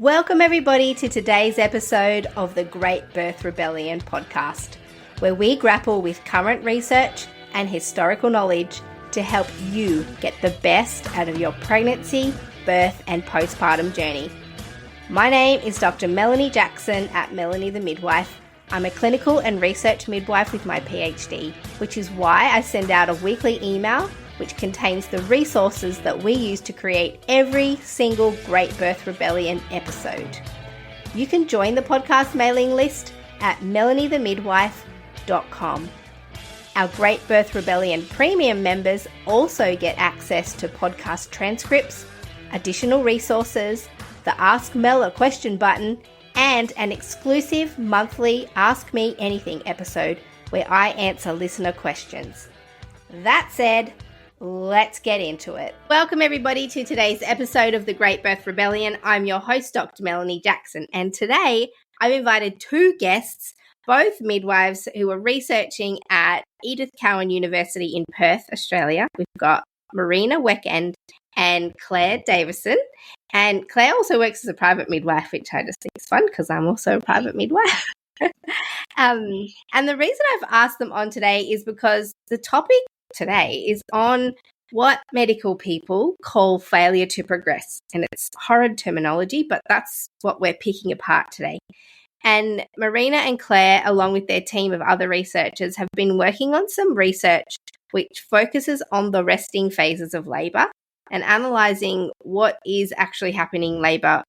Welcome everybody to today's episode of the Great Birth Rebellion podcast, where we grapple with current research and historical knowledge to help you get the best out of your pregnancy, birth and postpartum journey. My name is Dr. Melanie Jackson at Melanie the Midwife. I'm a clinical and research midwife with my PhD, which is why I send out a weekly email which contains the resources that we use to create every single Great Birth Rebellion episode. You can join the podcast mailing list at melaниethemidwife.com. Our Great Birth Rebellion premium members also get access to podcast transcripts, additional resources, the Ask Mel a Question button, and an exclusive monthly Ask Me Anything episode where I answer listener questions. That said, let's get into it. Welcome everybody to today's episode of the Great Birth Rebellion. I'm your host, Dr. Melanie Jackson, and today I've invited two guests, both midwives who are researching at Edith Cowan University in Perth, Australia. We've got Marina Weckend and Clare Davison. And Clare also works as a private midwife, which I just think is fun because I'm also a private midwife. And the reason I've asked them on today is because the topic today is on what medical people call failure to progress. And it's horrid terminology, but that's what we're picking apart today. And Marina and Clare, along with their team of other researchers, have been working on some research which focuses on the resting phases of labour and analysing what is actually happening in labour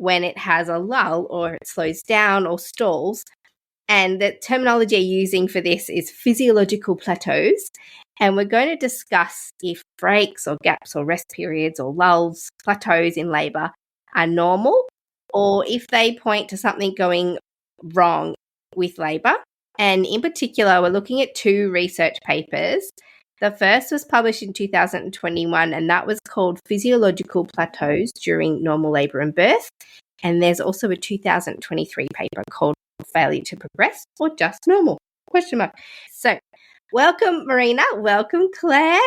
when it has a lull or it slows down or stalls. And the terminology you're using for this is physiological plateaus. And we're going to discuss if breaks or gaps or rest periods or lulls, plateaus in labour are normal or if they point to something going wrong with labour. And in particular, we're looking at two research papers. The first was published in 2021, and that was called Physiological Plateaus During Normal Labour and Birth. And there's also a 2023 paper called Failure to Progress or Just Normal? So, welcome, Marina. Welcome, Clare.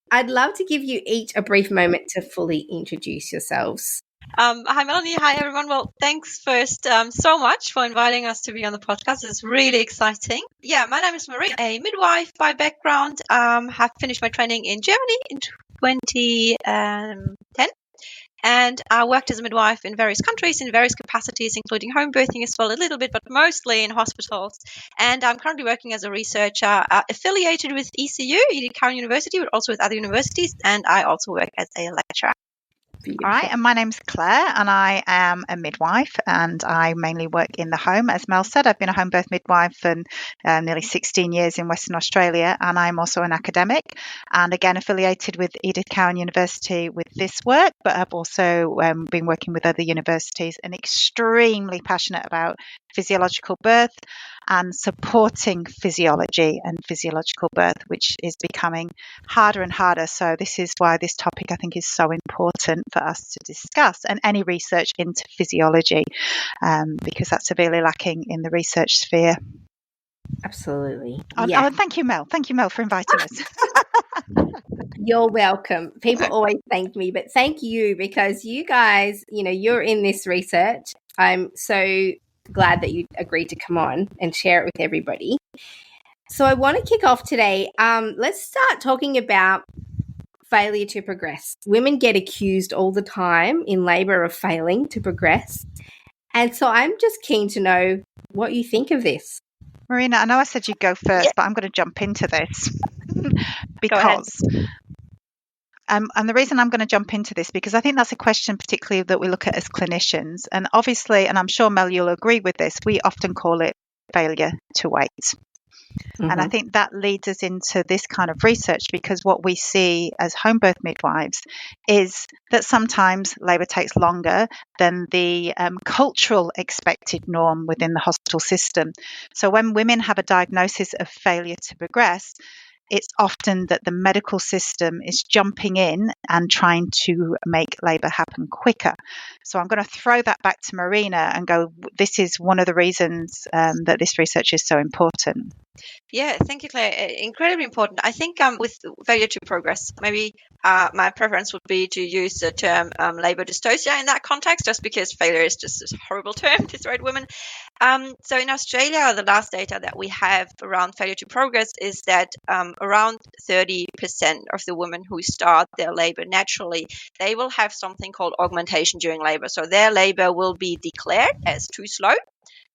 I'd love to give you each a brief moment to fully introduce yourselves. Hi, Melanie. Hi, everyone. Well, thanks first so much for inviting us to be on the podcast. It's really exciting. Yeah, my name is Marina, a midwife by background. Have finished my training in Germany in 2010. And I worked as a midwife in various countries in various capacities, including home birthing as well a little bit, but mostly in hospitals. And I'm currently working as a researcher affiliated with ECU, Edith Cowan University, but also with other universities. And I also work as a lecturer. Beautiful. All right, and my name's Clare, and I am a midwife, and I mainly work in the home. As Mel said, I've been a home birth midwife for nearly 16 years in Western Australia, and I'm also an academic, and again affiliated with Edith Cowan University with this work, but I've also been working with other universities and extremely passionate about physiological birth and supporting physiology and physiological birth, which is becoming harder and harder. So this is why this topic I think is so important for us to discuss, and any research into physiology, because that's severely lacking in the research sphere. Absolutely. Yeah. Oh, thank you, Mel. Thank you, Mel, for inviting us. You're welcome. People always thank me, but thank you because you guys, you're in this research. I'm so glad that you agreed to come on and share it with everybody. So I want to kick off today. Let's start talking about failure to progress. Women get accused all the time in labour of failing to progress. And so I'm just keen to know what you think of this. Marina, I know I said you'd go first, but I'm going to jump into this because and the reason I'm going to jump into this, because I think that's a question particularly that we look at as clinicians. And obviously, and I'm sure, Mel, you'll agree with this, we often call it failure to wait. Mm-hmm. And I think that leads us into this kind of research, because what we see as home birth midwives is that sometimes labour takes longer than the cultural expected norm within the hospital system. So when women have a diagnosis of failure to progress, it's often that the medical system is jumping in and trying to make labour happen quicker. So I'm going to throw that back to Marina and go, this is one of the reasons that this research is so important. Yeah, thank you, Claire. Incredibly important. I think with failure to progress, maybe my preference would be to use the term labor dystocia in that context, just because failure is just a horrible term to throw at women. So in Australia, the last data that we have around failure to progress is that around 30% of the women who start their labor naturally, they will have something called augmentation during labor. So their labor will be declared as too slow,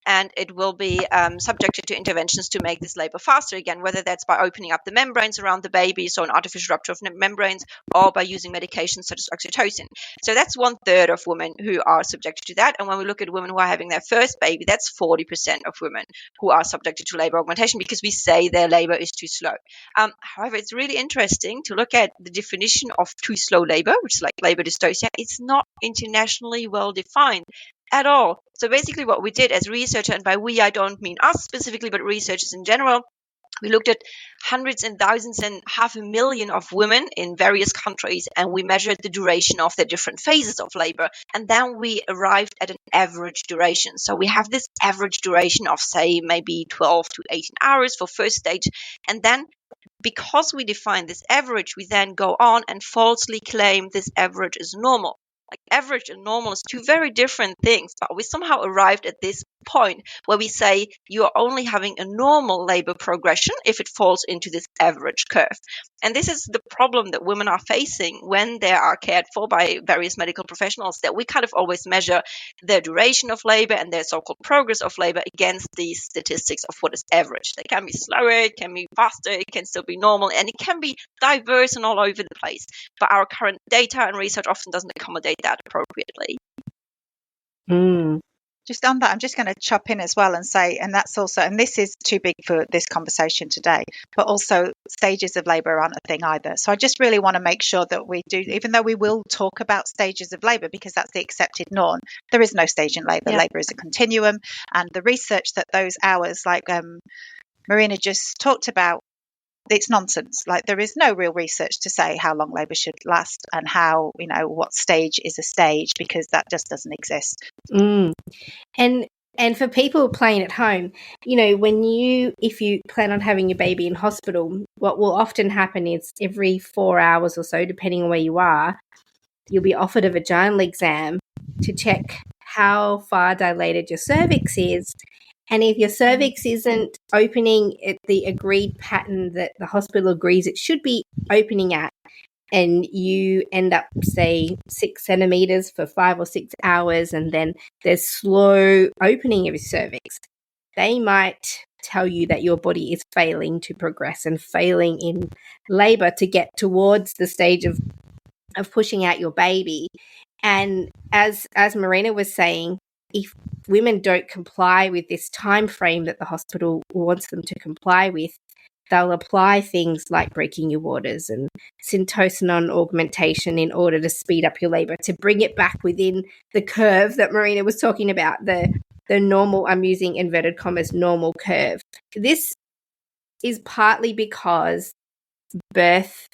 and it will be subjected to interventions to make this labor faster again, whether that's by opening up the membranes around the baby, so an artificial rupture of membranes, or by using medications such as oxytocin. So that's 1/3 of women who are subjected to that. And when we look at women who are having their first baby, that's 40% of women who are subjected to labor augmentation because we say their labor is too slow. However, it's really interesting to look at the definition of too slow labor, which is like labor dystocia. It's not internationally well defined at all. So basically what we did as researchers, and by we I don't mean us specifically, but researchers in general, we looked at hundreds and thousands and 500,000 of women in various countries, and we measured the duration of the different phases of labor. And then we arrived at an average duration. So we have this average duration of, say, maybe 12 to 18 hours for first stage. And then because we define this average, we then go on and falsely claim this average is normal. Like average and normal is two very different things, but we somehow arrived at this point where we say you are only having a normal labor progression if it falls into this average curve. And this is the problem that women are facing when they are cared for by various medical professionals, that we kind of always measure their duration of labor and their so-called progress of labor against these statistics of what is average. They can be slower, it can be faster, it can still be normal, and it can be diverse and all over the place. But our current data and research often doesn't accommodate that appropriately. Just on that, I'm just going to chop in as well and say, and that's also, and this is too big for this conversation today, but also stages of labour aren't a thing either. So I just really want to make sure that we do, even though we will talk about stages of labour because that's the accepted norm, there is no stage in labour. Yeah. Labour is a continuum, and the research that those hours, like Marina just talked about, it's nonsense. Like there is no real research to say how long labour should last and how, what stage is a stage, because that just doesn't exist. And for people playing at home, if you plan on having your baby in hospital, what will often happen is every 4 hours or so, depending on where you are, you'll be offered a vaginal exam to check how far dilated your cervix is. And if your cervix isn't opening at the agreed pattern that the hospital agrees it should be opening at, and you end up, say, 6 centimeters for 5 or 6 hours, and then there's slow opening of your cervix, they might tell you that your body is failing to progress and failing in labor to get towards the stage of pushing out your baby. And as Marina was saying, if women don't comply with this time frame that the hospital wants them to comply with, they'll apply things like breaking your waters and syntocinon augmentation in order to speed up your labor, to bring it back within the curve that Marina was talking about, the normal, I'm using inverted commas, normal curve. This is partly because birth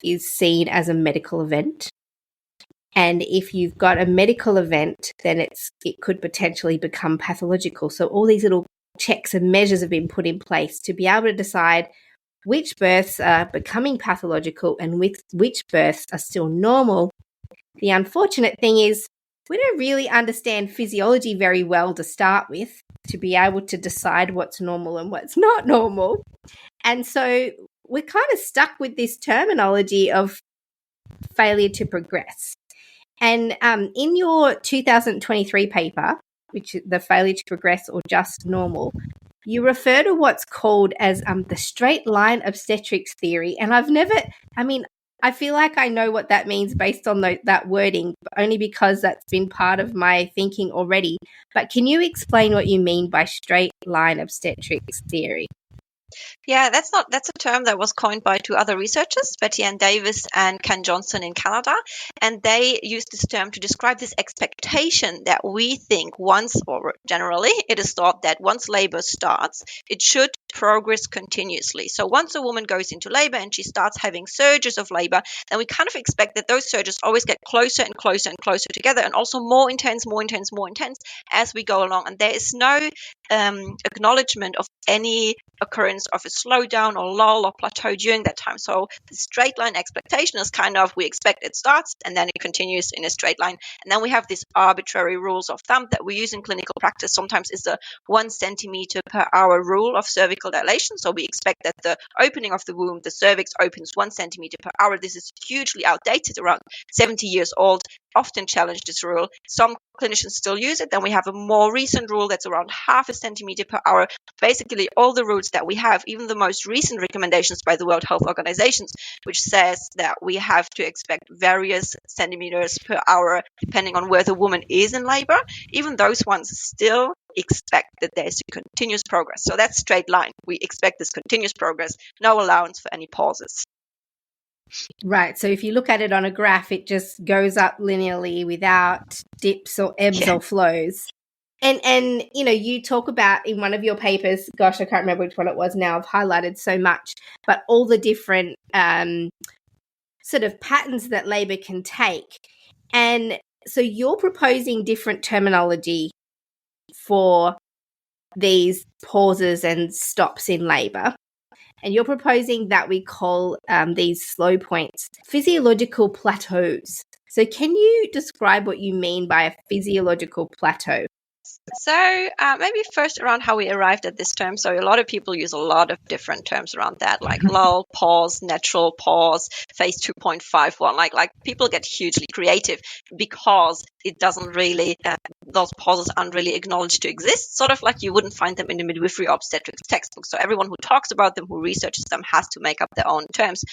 is seen as a medical event. And if you've got a medical event, then it could potentially become pathological. So all these little checks and measures have been put in place to be able to decide which births are becoming pathological and which births are still normal. The unfortunate thing is we don't really understand physiology very well to start with, to be able to decide what's normal and what's not normal. And so we're kind of stuck with this terminology of failure to progress. And in your 2023 paper, which is the failure to progress or just normal, you refer to what's called as the straight line obstetrics theory. And I feel like I know what that means based on that wording, but only because that's been part of my thinking already. But can you explain what you mean by straight line obstetrics theory? Yeah, that's a term that was coined by two other researchers, Betty Ann Davis and Ken Johnson in Canada. And they used this term to describe this expectation that we think once, or generally, it is thought that once labor starts, it should progress continuously. So once a woman goes into labor and she starts having surges of labor, then we kind of expect that those surges always get closer and closer and closer together, and also more intense, more intense, more intense as we go along. And there is no acknowledgement of any occurrence of a slowdown or lull or plateau during that time. So the straight line expectation is kind of, we expect it starts and then it continues in a straight line. And then we have these arbitrary rules of thumb that we use in clinical practice. Sometimes it's a 1 centimeter per hour rule of cervical dilation. So we expect that the opening of the womb, the cervix opens 1 centimeter per hour. This is hugely outdated, around 70 years old, often challenge this rule. Some clinicians still use it. Then we have a more recent rule that's around 0.5 centimeter per hour. Basically, all the rules that we have, even the most recent recommendations by the World Health Organization, which says that we have to expect various centimeters per hour depending on where the woman is in labor, even those ones still expect that there's a continuous progress. So that's straight line. We expect this continuous progress, no allowance for any pauses. Right. So if you look at it on a graph, it just goes up linearly without dips or ebbs or flows. And you talk about in one of your papers, gosh, I can't remember which one it was now, I've highlighted so much, but all the different sort of patterns that labor can take. And so you're proposing different terminology for these pauses and stops in labor. And you're proposing that we call these slow points physiological plateaus. So can you describe what you mean by a physiological plateau? So maybe first around how we arrived at this term. So a lot of people use a lot of different terms around that, like lull, pause, natural pause, phase 2.51. Like people get hugely creative because it doesn't really, those pauses aren't really acknowledged to exist, sort of like you wouldn't find them in the midwifery obstetrics textbook. So everyone who talks about them, who researches them, has to make up their own terms.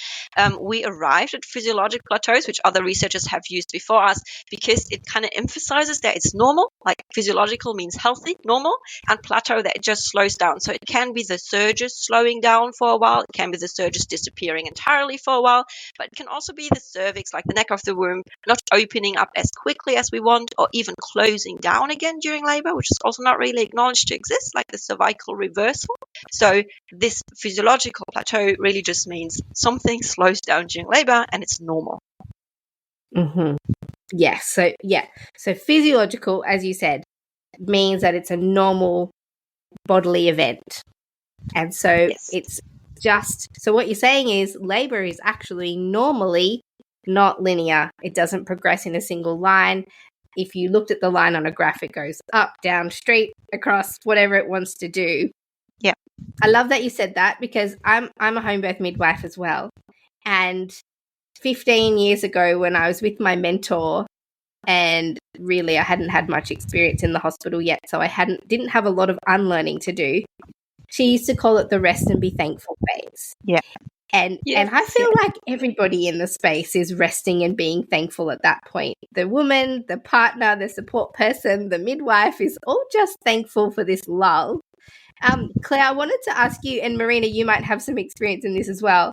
We arrived at physiological plateaus, which other researchers have used before us, because it kind of emphasizes that it's normal, like physiological means healthy, normal, and plateau that it just slows down. So it can be the surges slowing down for a while, it can be the surges disappearing entirely for a while, but it can also be the cervix, like the neck of the womb, not opening up as quickly as we want, or even closing down again during labor, which is also not really acknowledged to exist, like the cervical reversal. So this physiological plateau really just means something slows down during labor and it's normal. Mm-hmm. Yes. So physiological, as you said, means that it's a normal bodily event. And so it's just, so what you're saying is labor is actually normally not linear. It doesn't progress in a single line. If you looked at the line on a graph, it goes up, down, straight, across, whatever it wants to do. Yeah. I love that you said that, because I'm a home birth midwife as well. And 15 years ago, when I was with my mentor, and really I hadn't had much experience in the hospital yet, so I didn't have a lot of unlearning to do. She used to call it the rest and be thankful phase. Yeah. And I feel like everybody in the space is resting and being thankful at that point. The woman, the partner, the support person, the midwife is all just thankful for this lull. Claire, I wanted to ask you, and Marina, you might have some experience in this as well.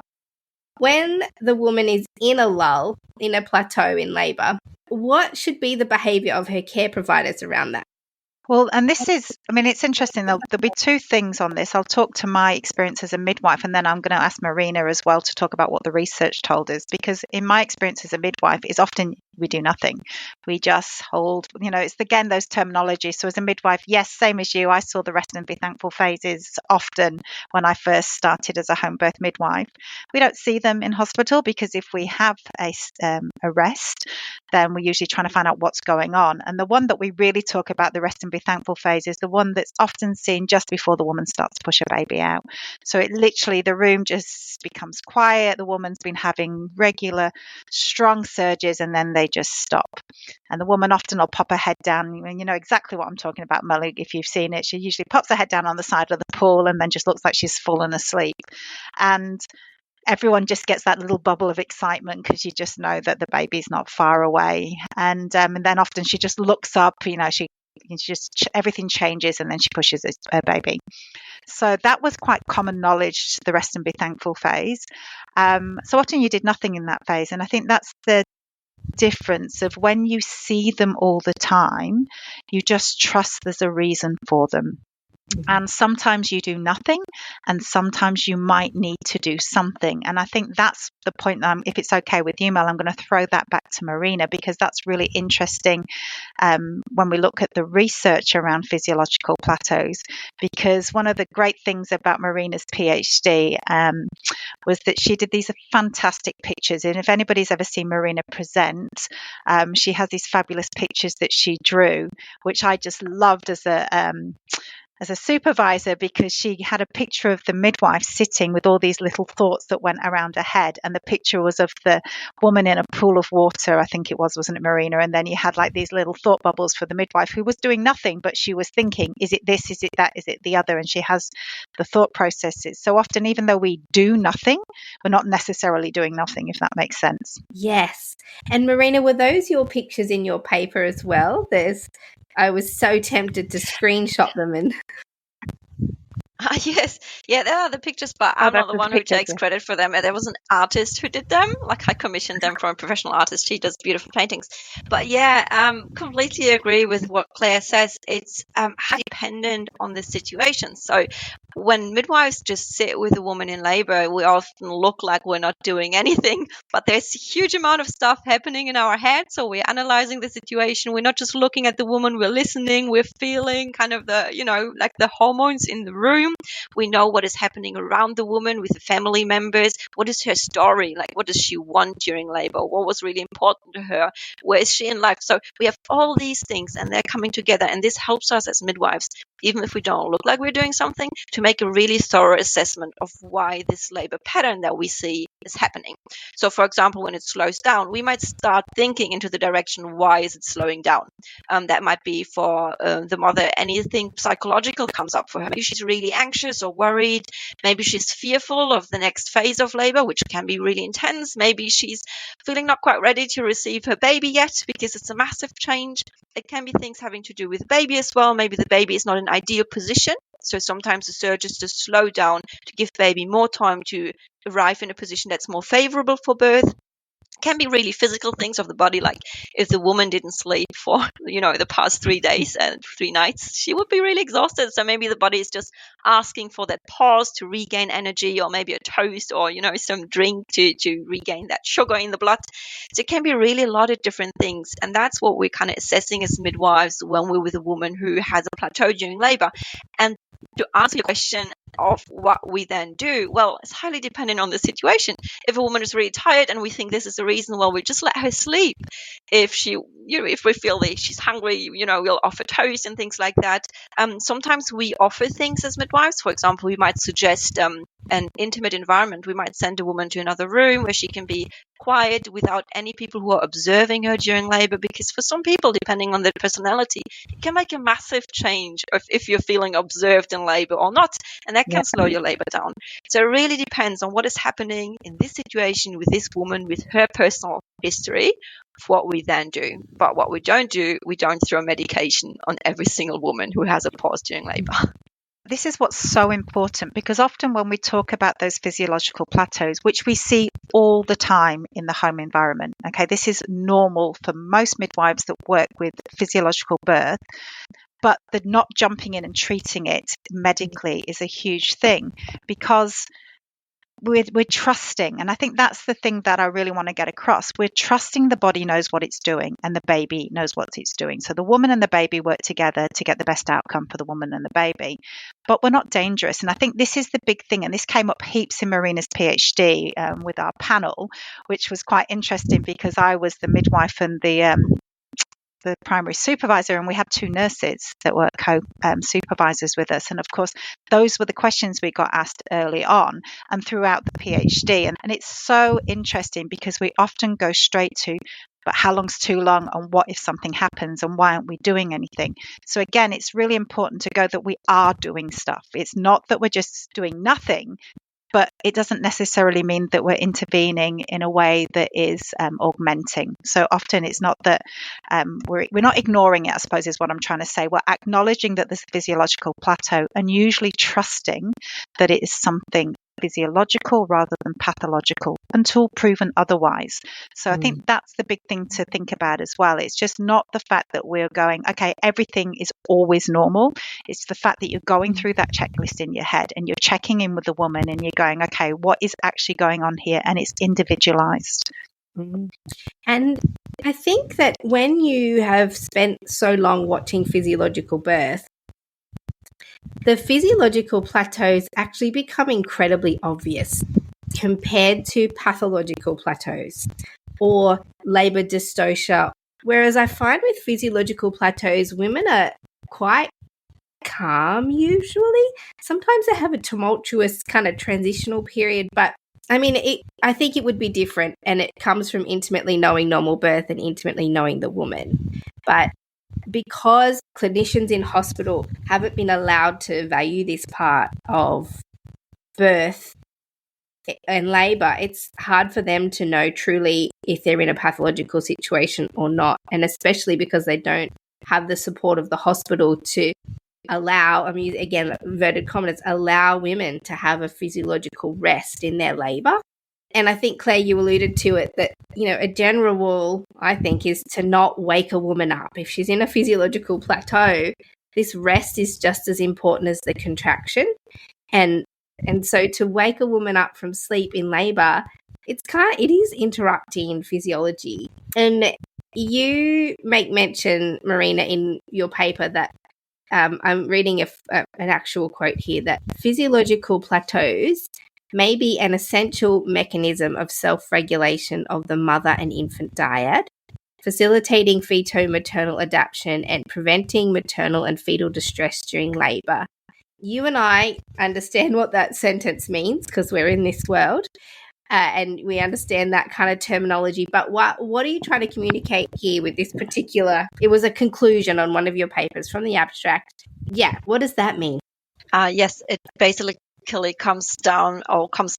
When the woman is in a lull, in a plateau in labour, what should be the behaviour of her care providers around that? Well, and this is, I mean, it's interesting. There'll be two things on this. I'll talk to my experience as a midwife, and then I'm going to ask Marina as well to talk about what the research told us. Because in my experience as a midwife, is often we do nothing. We just hold, it's again those terminologies. So as a midwife, yes, same as you, I saw the rest and be thankful phases often when I first started as a home birth midwife. We don't see them in hospital because if we have a rest, then we're usually trying to find out what's going on. And the one that we really talk about, the rest and be thankful phase, is the one that's often seen just before the woman starts to push her baby out. So it literally, the room just becomes quiet. The woman's been having regular, strong surges, and then they just stop. And the woman often will pop her head down. You know exactly what I'm talking about, Melanie, if you've seen it. She usually pops her head down on the side of the pool and then just looks like she's fallen asleep. And everyone just gets that little bubble of excitement because you just know that the baby's not far away. And then often she just looks up, she everything changes, and then she pushes her baby. So that was quite common knowledge, the rest and be thankful phase. So often you did nothing in that phase. And I think that's the difference of when you see them all the time, you just trust there's a reason for them. And sometimes you do nothing, and sometimes you might need to do something. And I think that's the point that if it's okay with you, Mel, I'm going to throw that back to Marina, because that's really interesting when we look at the research around physiological plateaus. Because one of the great things about Marina's PhD was that she did these fantastic pictures. And if anybody's ever seen Marina present, she has these fabulous pictures that she drew, which I just loved as a supervisor, because she had a picture of the midwife sitting with all these little thoughts that went around her head. And the picture was of the woman in a pool of water, I think it was, wasn't it, Marina? And then you had like these little thought bubbles for the midwife, who was doing nothing, but she was thinking, is it this, is it that, is it the other? And she has the thought processes. So often, even though we do nothing, we're not necessarily doing nothing, if that makes sense. Yes. And Marina, were those your pictures in your paper as well? I was so tempted to screenshot them and Yes, yeah, there are the pictures, but I'm not the one who takes credit for them. There was an artist who did them. Like, I commissioned them from a professional artist. She does beautiful paintings. But yeah, completely agree with what Claire says. It's highly dependent on the situation. So when midwives just sit with a woman in labor, we often look like we're not doing anything, but there's a huge amount of stuff happening in our head. So we're analyzing the situation. We're not just looking at the woman, we're listening, we're feeling kind of like the hormones in the room. We know what is happening around the woman with the family members. What is her story? Like, what does she want during labor? What was really important to her? Where is she in life? So we have all these things, and they're coming together. And this helps us as midwives, even if we don't look like we're doing something, to make a really thorough assessment of why this labor pattern that we see is happening. So, for example, when it slows down, we might start thinking into the direction, why is it slowing down? That might be for the mother, anything psychological comes up for her. Maybe she's really anxious or worried. Maybe she's fearful of the next phase of labor, which can be really intense. Maybe she's feeling not quite ready to receive her baby yet because it's a massive change. It can be things having to do with the baby as well. Maybe the baby is not in ideal position. So sometimes the surgeons just slow down to give baby more time to arrive in a position that's more favorable for birth. Can be really physical things of the body, like if the woman didn't sleep for the past 3 days and 3 nights, she would be really exhausted. So maybe the body is just asking for that pause to regain energy, or maybe a toast, or some drink to regain that sugar in the blood. So it can be really a lot of different things, and that's what we're kind of assessing as midwives when we're with a woman who has a plateau during labor. And to answer your question of what we then do, well, it's highly dependent on the situation. If a woman is really tired and we think this is the reason, well, we just let her sleep. If if we feel that she's hungry, we'll offer toast and things like that. Sometimes we offer things as midwives. For example, we might suggest an intimate environment. We might send a woman to another room where she can be quiet without any people who are observing her during labor, because for some people, depending on their personality, it can make a massive change if you're feeling observed in labor or not, and that can slow your labor down. So it really depends on what is happening in this situation with this woman, with her personal history, of what we then do. But what we don't do, we don't throw medication on every single woman who has a pause during labor. This is what's so important, because often when we talk about those physiological plateaus, which we see all the time in the home environment, okay, this is normal for most midwives that work with physiological birth, but the not jumping in and treating it medically is a huge thing, because we're trusting. And I think that's the thing that I really want to get across. We're trusting the body knows what it's doing and the baby knows what it's doing. So the woman and the baby work together to get the best outcome for the woman and the baby. But we're not dangerous. And I think this is the big thing. And this came up heaps in Marina's PhD with our panel, which was quite interesting, because I was the midwife and the primary supervisor, and we had 2 nurses that were co-supervisors with us. And of course, those were the questions we got asked early on and throughout the PhD. And it's so interesting, because we often go straight to, but how long's too long, and what if something happens, and why aren't we doing anything? So again, it's really important to go that we are doing stuff. It's not that we're just doing nothing. but it doesn't necessarily mean that we're intervening in a way that is augmenting. So often it's not that we're not ignoring it, I suppose is what I'm trying to say. We're acknowledging that there's a physiological plateau and usually trusting that it is something physiological rather than pathological until proven otherwise. So I think that's the big thing to think about as well. It's just not the fact that we're going, okay, everything is always normal. It's the fact that you're going through that checklist in your head and you're checking in with the woman and you're going, okay, what is actually going on here? And it's individualized. And I think that when you have spent so long watching physiological birth, the physiological plateaus actually become incredibly obvious compared to pathological plateaus or labour dystocia. Whereas I find with physiological plateaus, women are quite calm usually. Sometimes they have a tumultuous kind of transitional period, but I mean, I think it would be different, and it comes from intimately knowing normal birth and intimately knowing the woman. But because clinicians in hospital haven't been allowed to value this part of birth and labour, it's hard for them to know truly if they're in a pathological situation or not, and especially because they don't have the support of the hospital to allow, I mean, again, inverted commas, allow women to have a physiological rest in their labour. And I think, Claire, you alluded to it, that, you know, a general rule, I think, is to not wake a woman up. If she's in a physiological plateau, this rest is just as important as the contraction. And so to wake a woman up from sleep in labour, it is interrupting physiology. And you make mention, Marina, in your paper that I'm reading an actual quote here, that physiological plateaus may be an essential mechanism of self-regulation of the mother and infant dyad, facilitating feto-maternal adaptation and preventing maternal and fetal distress during labour. You and I understand what that sentence means because we're in this world and we understand that kind of terminology. But what are you trying to communicate here with this particular, it was a conclusion on one of your papers from the abstract. Yeah, what does that mean? Yes, it basically comes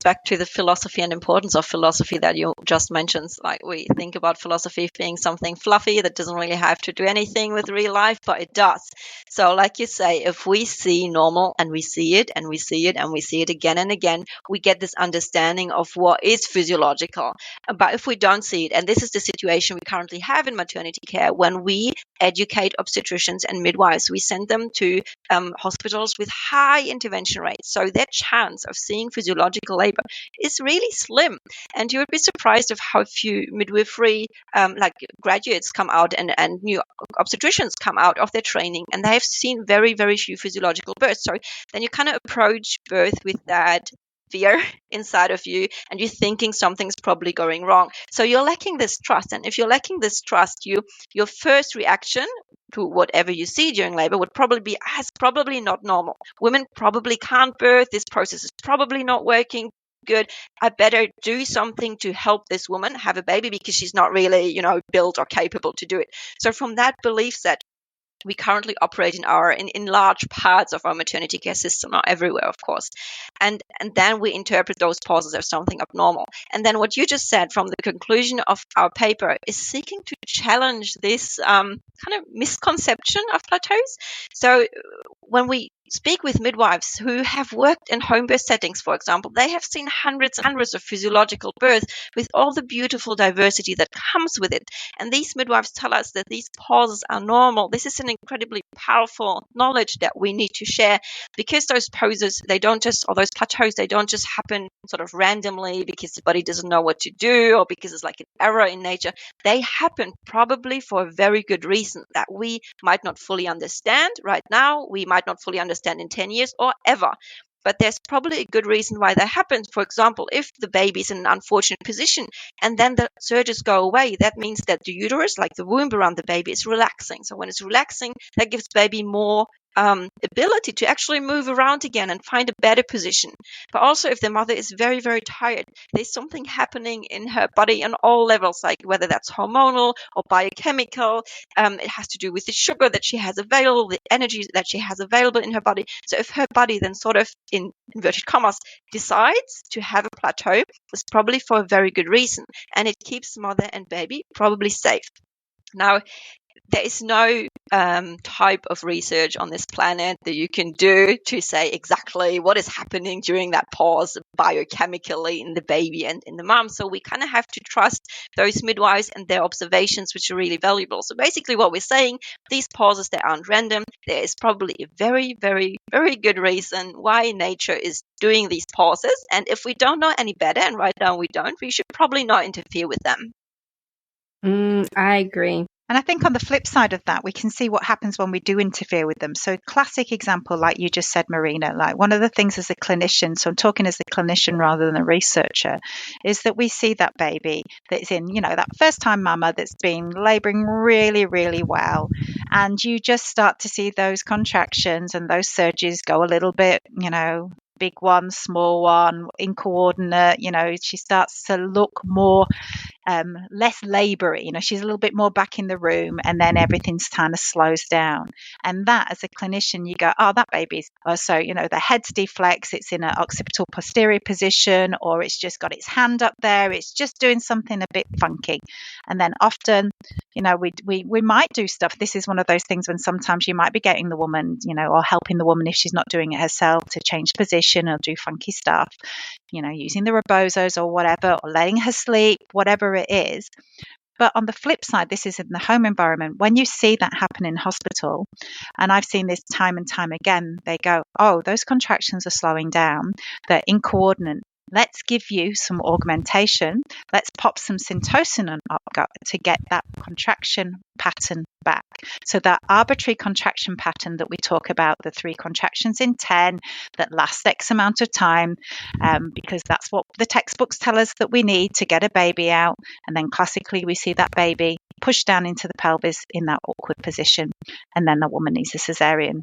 back to the philosophy and importance of philosophy that you just mentioned. Like, we think about philosophy being something fluffy that doesn't really have to do anything with real life, but it does. So like you say, if we see normal and we see it and we see it and we see it again and again, we get this understanding of what is physiological. But if we don't see it, and this is the situation we currently have in maternity care, when we educate obstetricians and midwives, we send them to hospitals with high intervention rates. So their chance of seeing physiological labor is really slim. And you would be surprised of how few midwifery graduates come out and new obstetricians come out of their training, and they have seen very, very few physiological births. So then you kind of approach birth with that fear inside of you, and you're thinking something's probably going wrong. So you're lacking this trust. And if you're lacking this trust, your first reaction to whatever you see during labor would probably be, it's probably not normal. Women probably can't birth. This process is probably not working good. I better do something to help this woman have a baby because she's not really, built or capable to do it. So from that belief set, we currently operate in large parts of our maternity care system, not everywhere, of course. And then we interpret those pauses as something abnormal. And then what you just said from the conclusion of our paper is seeking to challenge this kind of misconception of plateaus. So when we speak with midwives who have worked in home birth settings, for example, they have seen hundreds and hundreds of physiological births with all the beautiful diversity that comes with it. And these midwives tell us that these pauses are normal. This is an incredibly powerful knowledge that we need to share, because those pauses, those plateaus, they don't just happen sort of randomly because the body doesn't know what to do or because it's like an error in nature. They happen probably for a very good reason that we might not fully understand right now. We might not fully understand in 10 years or ever. But there's probably a good reason why that happens. For example, if the baby is in an unfortunate position and then the surges go away, that means that the uterus, like the womb around the baby, is relaxing. So when it's relaxing, that gives baby more ability to actually move around again and find a better position. But also if the mother is very, very tired, there's something happening in her body on all levels, like whether that's hormonal or biochemical. It has to do with the sugar that she has available, the energy that she has available in her body. So if her body then sort of, in inverted commas, decides to have a plateau, it's probably for a very good reason. And it keeps mother and baby probably safe. Now, there is no type of research on this planet that you can do to say exactly what is happening during that pause biochemically in the baby and in the mom. So we kind of have to trust those midwives and their observations, which are really valuable. So basically what we're saying, these pauses, they aren't random. There is probably a very, very, very good reason why nature is doing these pauses. And if we don't know any better, and right now we don't, we should probably not interfere with them. I agree. And I think on the flip side of that, we can see what happens when we do interfere with them. So classic example, like you just said, Marina, like one of the things as a clinician, so I'm talking as a clinician rather than a researcher, is that we see that baby that's in, that first time mama that's been labouring really, really well. And you just start to see those contractions and those surges go a little bit, big one, small one, incoordinate, she starts to look more less laboury, she's a little bit more back in the room, and then everything's kind of slows down. And that, as a clinician, you go, oh, that baby's, so, the head's deflex, it's in an occipital posterior position, or it's just got its hand up there, it's just doing something a bit funky. And then often, we might do stuff. This is one of those things when sometimes you might be getting the woman, or helping the woman if she's not doing it herself to change position or do funky stuff, using the rebosos or whatever, or letting her sleep, whatever it is. But on the flip side, this is in the home environment. When you see that happen in hospital, and I've seen this time and time again, they go, oh, those contractions are slowing down. They're incoordinate. Let's give you some augmentation. Let's pop some Syntocin on to get that contraction pattern back. So that arbitrary contraction pattern that we talk about, the 3 contractions in 10 that last X amount of time, because that's what the textbooks tell us that we need to get a baby out. And then classically, we see that baby pushed down into the pelvis in that awkward position. And then the woman needs a cesarean.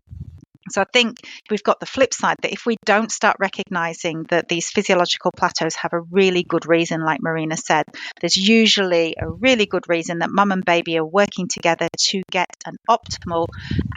So I think we've got the flip side, that if we don't start recognizing that these physiological plateaus have a really good reason, like Marina said, there's usually a really good reason that mum and baby are working together to get an optimal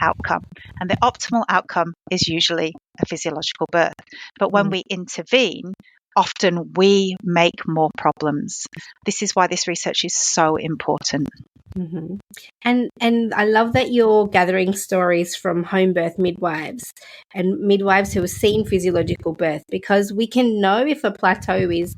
outcome. And the optimal outcome is usually a physiological birth. But when we intervene, often we make more problems. This is why this research is so important. Mm-hmm. And I love that you're gathering stories from home birth midwives and midwives who have seen physiological birth, because we can know if a plateau is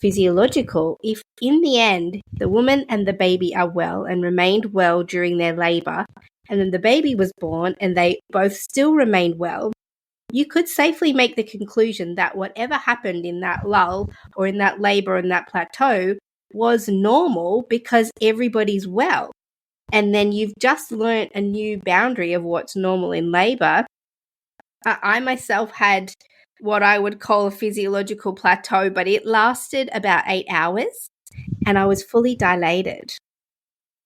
physiological if in the end the woman and the baby are well and remained well during their labour, and then the baby was born and they both still remained well. You could safely make the conclusion that whatever happened in that lull or in that labour and that plateau was normal because everybody's well. And then you've just learnt a new boundary of what's normal in labour. I myself had what I would call a physiological plateau, but it lasted about 8 hours and I was fully dilated.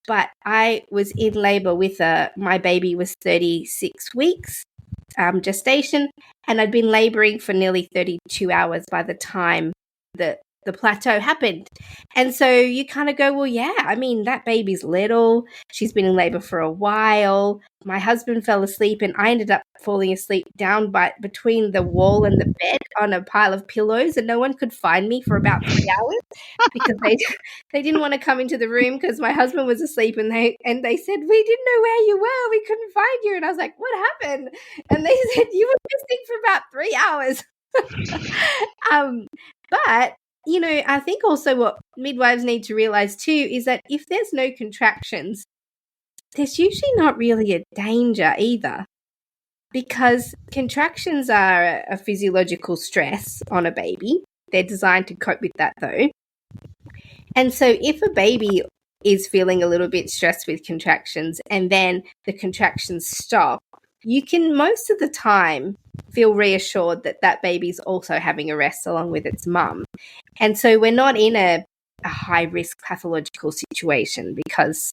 But I was in labour with my baby was 36 weeks gestation, and I'd been labouring for nearly 32 hours by the time the plateau happened. And so you kind of go, well, yeah, I mean, that baby's little. She's been in labor for a while. My husband fell asleep and I ended up falling asleep down between the wall and the bed on a pile of pillows, and no one could find me for about 3 hours because they didn't want to come into the room because my husband was asleep, and they said, we didn't know where you were. We couldn't find you. And I was like, what happened? And they said, you were missing for about 3 hours. But I think also what midwives need to realize too is that if there's no contractions, there's usually not really a danger either, because contractions are a physiological stress on a baby. They're designed to cope with that though. And so if a baby is feeling a little bit stressed with contractions and then the contractions stop, you can most of the time feel reassured that that baby's also having a rest along with its mum. And so we're not in a high-risk pathological situation because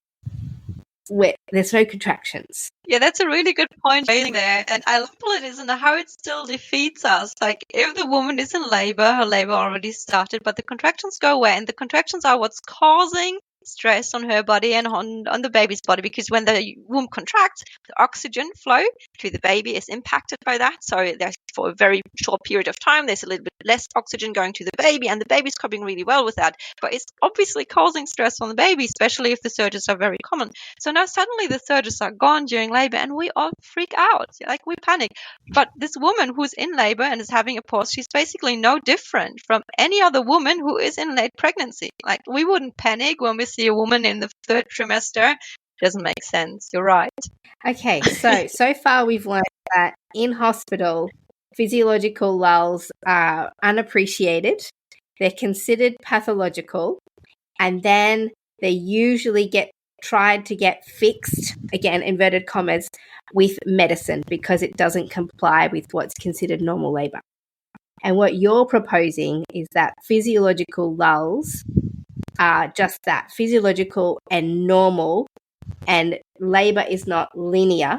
there's no contractions. Yeah, that's a really good point raising there. And I love completeness and how it still defeats us. Like, if the woman is in labor, her labor already started, but the contractions go away. And the contractions are what's causing stress on her body and on the baby's body, because when the womb contracts, the oxygen flow to the baby is impacted by that. So there's, for a very short period of time, there's a little bit less oxygen going to the baby, and the baby's coping really well with that. But it's obviously causing stress on the baby, especially if the surges are very common. So now suddenly the surges are gone during labor and we all freak out. Like, we panic. But this woman who's in labor and is having a pause, she's basically no different from any other woman who is in late pregnancy. Like, we wouldn't panic when we see a woman in the third trimester. Doesn't make sense. You're right. Okay, so far we've learned that in hospital, physiological lulls are unappreciated, they're considered pathological, and then they usually get tried to get fixed, again, inverted commas, with medicine because it doesn't comply with what's considered normal labour. And what you're proposing is that physiological lulls are just that, physiological and normal, and labour is not linear.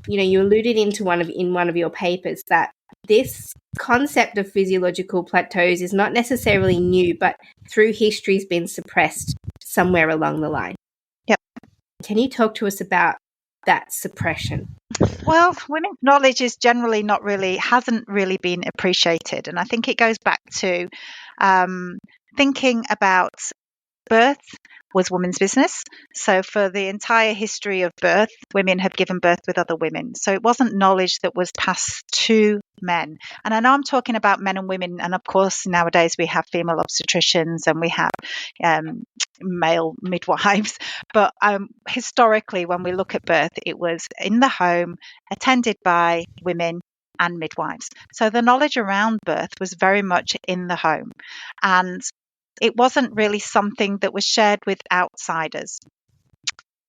You know, you alluded in one of your papers that this concept of physiological plateaus is not necessarily new, but through history has been suppressed somewhere along the line. Yep. Can you talk to us about that suppression? Well, women's knowledge is generally hasn't really been appreciated. And I think it goes back to thinking about birth was women's business. So for the entire history of birth, women have given birth with other women. So it wasn't knowledge that was passed to men. And I know I'm talking about men and women. And of course, nowadays we have female obstetricians and we have male midwives. But historically, when we look at birth, it was in the home, attended by women and midwives. So the knowledge around birth was very much in the home. And it wasn't really something that was shared with outsiders.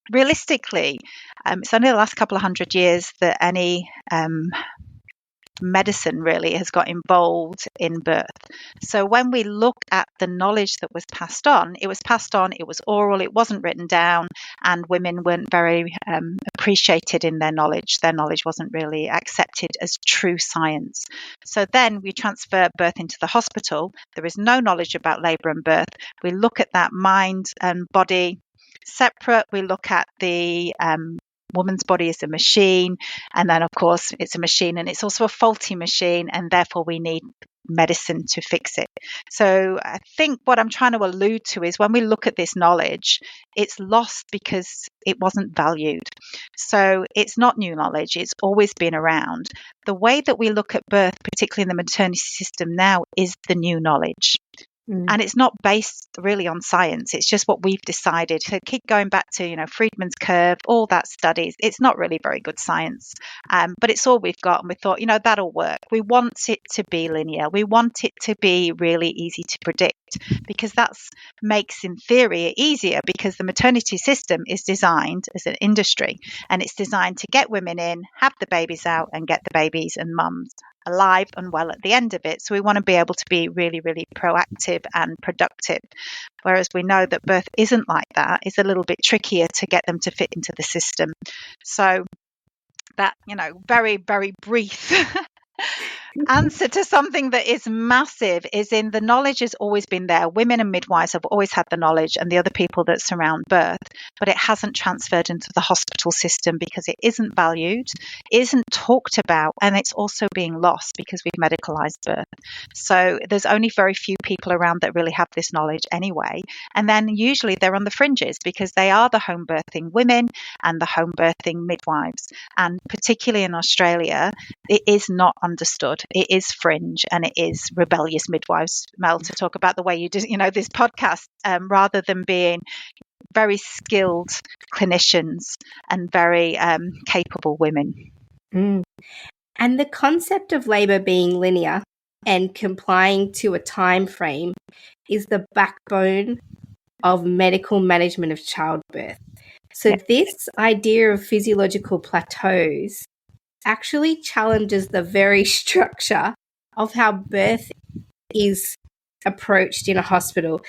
Realistically, it's only the last couple of 100 years that any medicine really has got involved in birth. So when we look at the knowledge that was passed on, it was oral, it wasn't written down, and women weren't very appreciated in their knowledge. Their knowledge wasn't really accepted as true science. So then we transfer birth into the hospital. There is no knowledge about labour and birth. We look at that mind and body separate. We look at the woman's body is a machine, and then of course it's a machine and it's also a faulty machine, and therefore we need medicine to fix it. So I think what I'm trying to allude to is when we look at this knowledge, it's lost because it wasn't valued. So it's not new knowledge, it's always been around. The way that we look at birth, particularly in the maternity system now, is the new knowledge. And it's not based really on science. It's just what we've decided. So keep going back to, Friedman's curve, all that studies. It's not really very good science, but it's all we've got. And we thought, that'll work. We want it to be linear. We want it to be really easy to predict, because that makes, in theory, it easier, because the maternity system is designed as an industry, and it's designed to get women in, have the babies out, and get the babies and mums alive and well at the end of it. So we want to be able to be really, really proactive and productive. Whereas we know that birth isn't like that. It's a little bit trickier to get them to fit into the system. So that, very, very brief answer to something that is massive is in the knowledge has always been there. Women and midwives have always had the knowledge, and the other people that surround birth, but it hasn't transferred into the hospital system because it isn't valued, isn't talked about, and it's also being lost because we've medicalized birth. So there's only very few people around that really have this knowledge anyway. And then usually they're on the fringes because they are the home birthing women and the home birthing midwives. And particularly in Australia, it is not understood. It is fringe, and it is rebellious midwives, Mel, to talk about the way you do, this podcast, rather than being very skilled clinicians and very capable women. And the concept of labour being linear and complying to a time frame is the backbone of medical management of childbirth. So this idea of physiological plateaus actually challenges the very structure of how birth is approached in a hospital.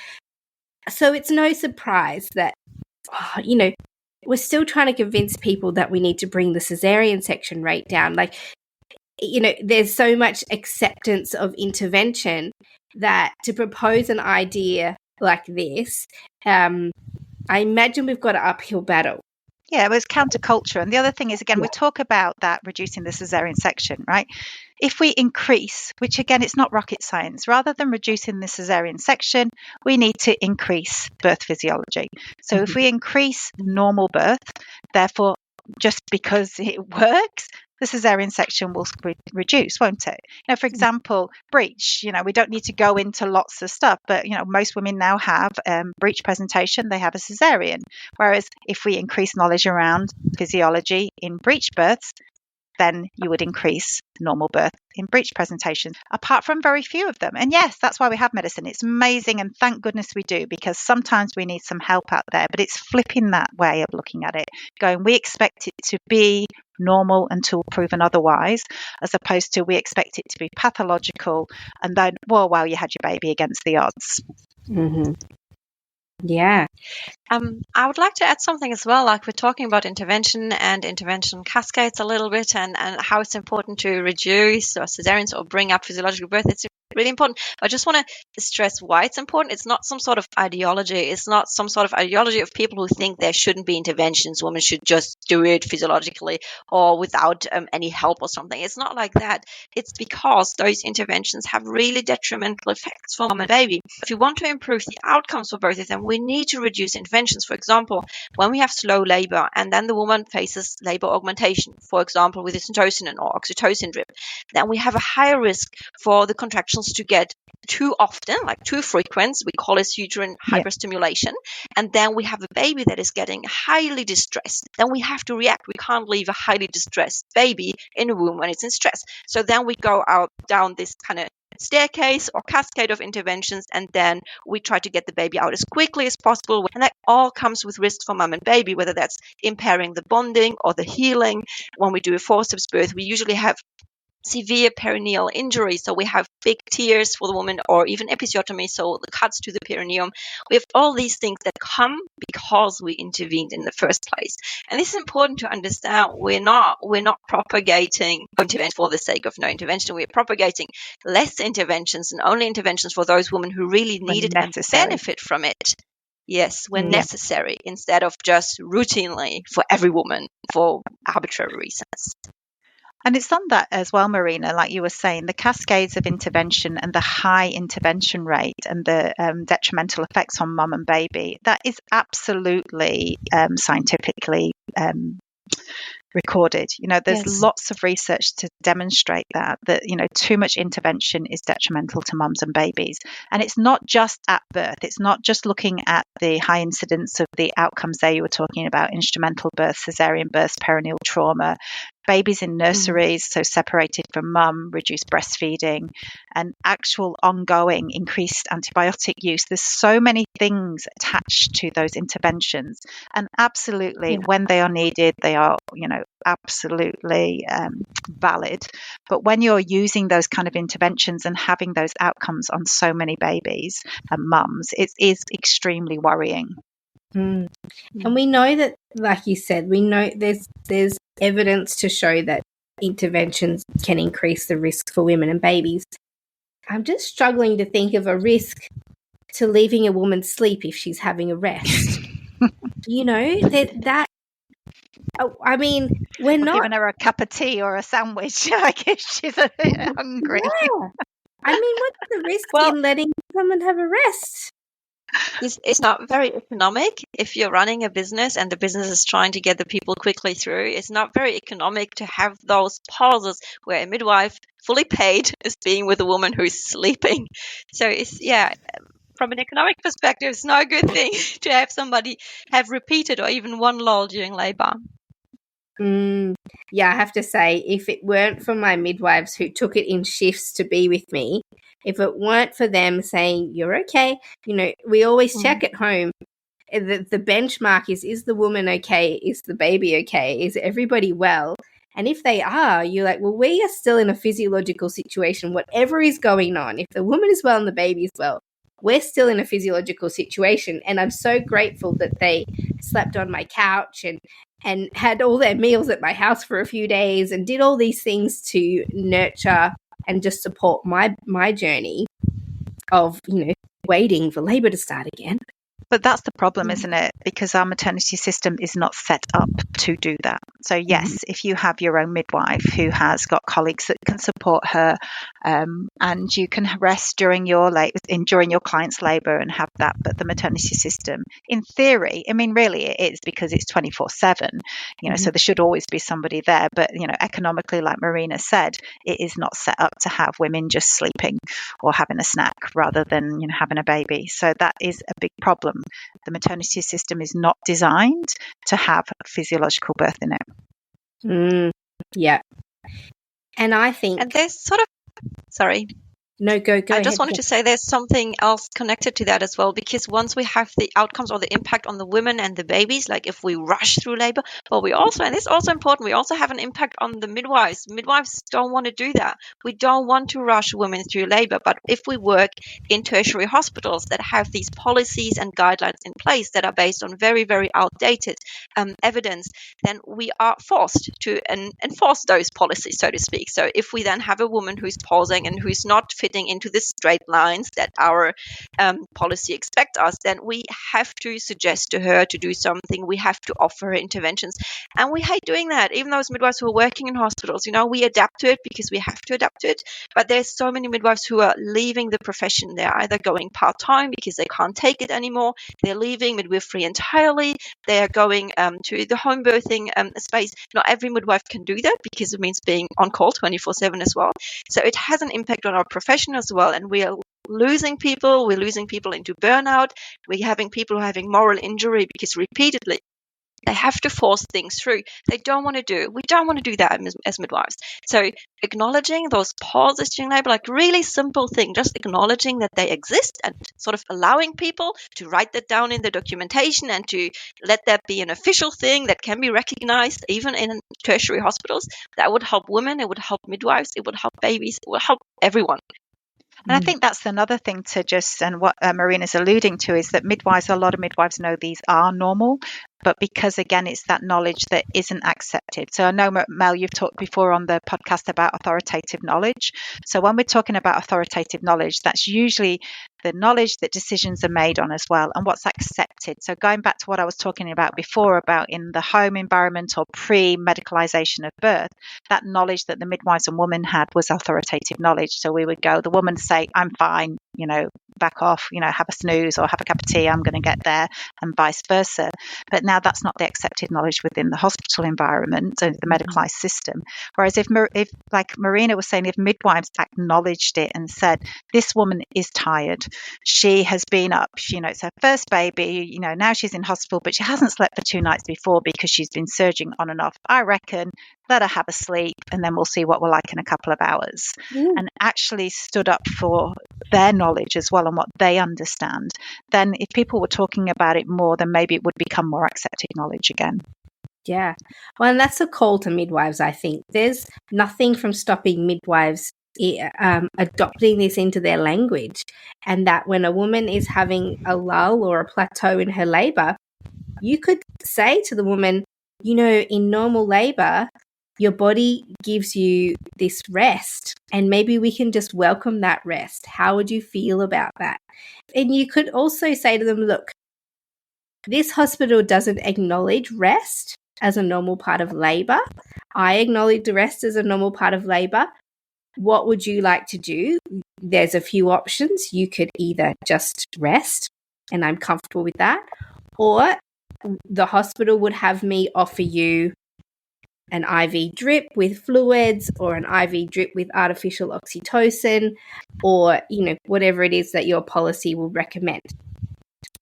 So it's no surprise that, we're still trying to convince people that we need to bring the cesarean section rate down. Like, there's so much acceptance of intervention that to propose an idea like this, I imagine we've got an uphill battle. Yeah, it was counterculture. And the other thing is, again, we talk about that reducing the cesarean section, right? If we increase, which again, it's not rocket science, rather than reducing the cesarean section, we need to increase birth physiology. So if we increase normal birth, therefore, just because it works, the cesarean section will reduce, won't it? For example, breech, we don't need to go into lots of stuff, but, most women now have breech presentation, they have a cesarean. Whereas if we increase knowledge around physiology in breech births, then you would increase normal birth in breech presentation, apart from very few of them. And yes, that's why we have medicine. It's amazing, and thank goodness we do, because sometimes we need some help out there. But it's flipping that way of looking at it, going, we expect it to be normal until proven otherwise, as opposed to we expect it to be pathological, and then, well, you had your baby against the odds. Mm-hmm. Yeah. I would like to add something as well, like we're talking about intervention and intervention cascades a little bit, and how it's important to reduce or cesareans or bring up physiological birth. It's really important. I just want to stress why it's important. It's not some sort of ideology. It's not some sort of ideology of people who think there shouldn't be interventions. Women should just do it physiologically or without any help or something. It's not like that. It's because those interventions have really detrimental effects for mom and baby. If you want to improve the outcomes for both of them, we need to reduce interventions. For example, when we have slow labor and then the woman faces labor augmentation, for example, with oxytocin or oxytocin drip, then we have a higher risk for the contractions to get too often, like too frequent. We call it uterine hyperstimulation. And then we have a baby that is getting highly distressed. Then we have to react. We can't leave a highly distressed baby in a womb when it's in stress. So then we go out down this kind of staircase or cascade of interventions, and then we try to get the baby out as quickly as possible. And that all comes with risks for mom and baby, whether that's impairing the bonding or the healing. When we do a forceps birth, we usually have severe perineal injury, so we have big tears for the woman, or even episiotomy, so the cuts to the perineum. We have all these things that come because we intervened in the first place. And this is important to understand. We're not propagating intervention for the sake of no intervention. We're propagating less interventions and only interventions for those women who really need it and benefit from it. Yes, when necessary, instead of just routinely for every woman for arbitrary reasons. And it's on that as well, Marina, like you were saying, the cascades of intervention and the high intervention rate and the detrimental effects on mum and baby, that is absolutely scientifically recorded. There's lots of research to demonstrate that too much intervention is detrimental to mums and babies. And it's not just at birth. It's not just looking at the high incidence of the outcomes there you were talking about, instrumental birth, cesarean birth, perineal trauma, babies in nurseries, so separated from mum, reduced breastfeeding, and actual ongoing increased antibiotic use. There's so many things attached to those interventions. And absolutely, when they are needed, they are, absolutely valid. But when you're using those kind of interventions and having those outcomes on so many babies and mums, it is extremely worrying. And we know that, like you said, we know there's evidence to show that interventions can increase the risk for women and babies. I'm just struggling to think of a risk to leaving a woman sleep if she's having a rest. I mean, we're not giving her a cup of tea or a sandwich. I guess she's a bit hungry. Yeah. I mean, what's the risk in letting someone have a rest? It's not very economic. If you're running a business and the business is trying to get the people quickly through, it's not very economic to have those pauses where a midwife, fully paid, is being with a woman who's sleeping. So from an economic perspective, it's not a good thing to have somebody have repeated or even one lull during labor. Yeah, I have to say, if it weren't for my midwives who took it in shifts to be with me, if it weren't for them saying, you're okay, we always check at home. The benchmark is the woman okay? Is the baby okay? Is everybody well? And if they are, you're like, well, we are still in a physiological situation, whatever is going on. If the woman is well and the baby is well, we're still in a physiological situation. And I'm so grateful that they slept on my couch and had all their meals at my house for a few days and did all these things to nurture and just support my journey of, waiting for labor to start again. But that's the problem, isn't it? Because our maternity system is not set up to do that. So yes, if you have your own midwife who has got colleagues that can support her, and you can rest during your client's labour and have that, but the maternity system, in theory, I mean, really it is, because it's 24/7. So there should always be somebody there. But economically, like Marina said, it is not set up to have women just sleeping or having a snack rather than having a baby. So that is a big problem. The maternity system is not designed to have physiological birth in it. Yeah. And I think... And there's sorry. No, go ahead. I just wanted to say there's something else connected to that as well, because once we have the outcomes or the impact on the women and the babies, like if we rush through labor, but we also, and this is also important, we also have an impact on the midwives. Midwives don't want to do that. We don't want to rush women through labor, but if we work in tertiary hospitals that have these policies and guidelines in place that are based on very, very outdated evidence, then we are forced to enforce those policies, so to speak. So if we then have a woman who's pausing and who's not fitting into the straight lines that our policy expects us, then we have to suggest to her to do something. We have to offer her interventions. And we hate doing that. Even those midwives who are working in hospitals, we adapt to it because we have to adapt to it. But there's so many midwives who are leaving the profession. They're either going part-time because they can't take it anymore. They're leaving midwifery entirely. They're going to the home birthing space. Not every midwife can do that because it means being on call 24/7 as well. So it has an impact on our profession as well, and we are losing people. We're losing people into burnout. We're having people who are having moral injury because repeatedly they have to force things through they don't want to do. We don't want to do that as midwives. So acknowledging those pauses during labor, like really simple thing, just acknowledging that they exist and sort of allowing people to write that down in the documentation and to let that be an official thing that can be recognized even in tertiary hospitals, that would help women, it would help midwives, it would help babies, it would help everyone. And I think that's another thing to just, and what Marina's alluding to, is that a lot of midwives know these are normal, but because, again, it's that knowledge that isn't accepted. So I know, Mel, you've talked before on the podcast about authoritative knowledge. So when we're talking about authoritative knowledge, that's usually the knowledge that decisions are made on as well, and what's accepted. So going back to what I was talking about before, about in the home environment or pre-medicalisation of birth, that knowledge that the midwives and women had was authoritative knowledge. So we would go, the woman say, I'm fine, back off, have a snooze or have a cup of tea, I'm going to get there, and vice versa. But now that's not the accepted knowledge within the hospital environment and the medicalised system. Whereas if like Marina was saying, if midwives acknowledged it and said, this woman is tired, she has been up, it's her first baby, now she's in hospital, but she hasn't slept for 2 nights before because she's been surging on and off, I reckon let her have a sleep and then we'll see what we're like in a couple of hours. And actually stood up for their knowledge as well and what they understand, then if people were talking about it more, then maybe it would become more accepted knowledge again. Yeah. Well, and that's a call to midwives, I think. There's nothing from stopping midwives adopting this into their language, and that when a woman is having a lull or a plateau in her labour, you could say to the woman, in normal labour, your body gives you this rest, and maybe we can just welcome that rest. How would you feel about that? And you could also say to them, look, this hospital doesn't acknowledge rest as a normal part of labour. I acknowledge the rest as a normal part of labour. What would you like to do? There's a few options. You could either just rest, and I'm comfortable with that, or the hospital would have me offer you an IV drip with fluids or an IV drip with artificial oxytocin, or, whatever it is that your policy will recommend.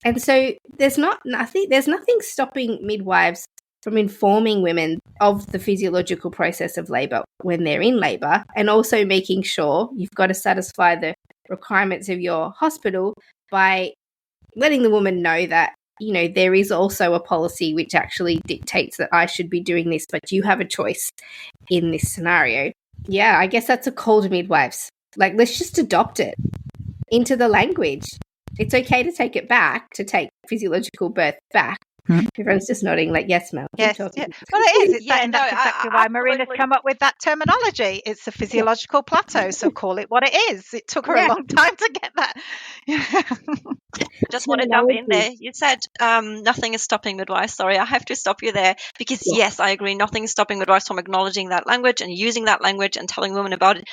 And so there's nothing stopping midwives from informing women of the physiological process of labour when they're in labour, and also making sure you've got to satisfy the requirements of your hospital by letting the woman know that, there is also a policy which actually dictates that I should be doing this, but you have a choice in this scenario. Yeah, I guess that's a call to midwives. Like, let's just adopt it into the language. It's okay to take it back, to take physiological birth back, Everyone's just nodding like, yes, Mel, keep Yes, talking. yeah. Well, it is. It's Yeah, and no, that's exactly why Marina's absolutely. come up with that terminology. It's a physiological plateau, so call it what it is. It took her a Yeah. long time to get that. Just want to jump in Terminology. there. You said nothing is stopping midwives. Sorry, I have to stop you there because Yeah. yes, I agree. Nothing is stopping midwives from acknowledging that language and using that language and telling women about it.